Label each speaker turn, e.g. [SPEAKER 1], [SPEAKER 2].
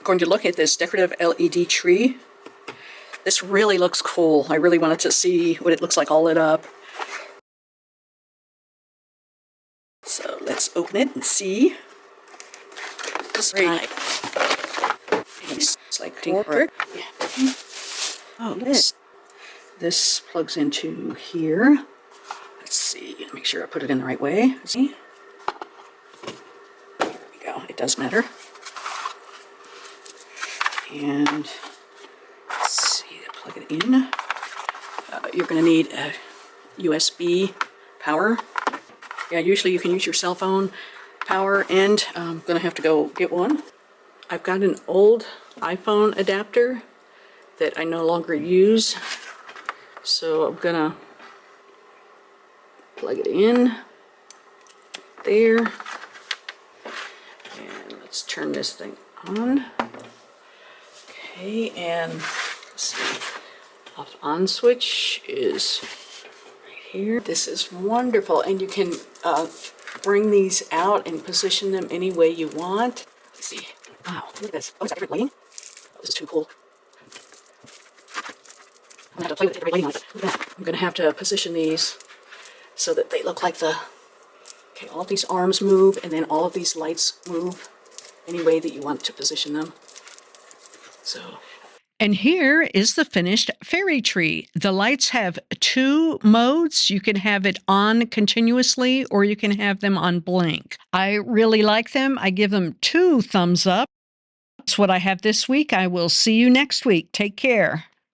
[SPEAKER 1] going to look at this decorative LED tree. This really looks cool. I really wanted to see what it looks like all lit up. So let's open it and see. This right. It's like water. Yeah. Oh, this plugs into here. Let's see. Make sure I put it in the right way. See? There we go. It does matter. And let's see. Plug it in. You're going to need a USB power. Yeah, usually you can use your cell phone power, and I'm going to have to go get one. I've got an old iPhone adapter that I no longer use, so I'm going to plug it in there. And let's turn this thing on. Okay, and let's see. Off on switch is right here. This is wonderful, and you can bring these out and position them any way you want. Let's see. Wow, look at this. Oh, it's got different lighting. Oh, this is too cool. I'm gonna have to play with different lighting on it. Look at that. I'm gonna have to position these so that they look like the. Okay, all of these arms move, and then all of these lights move any way that you want to position them. So.
[SPEAKER 2] And here is the finished fairy tree. The lights have 2 modes. You can have it on continuously, or you can have them on blink. I really like them. I give them 2 thumbs up. That's what I have this week. I will see you next week. Take care.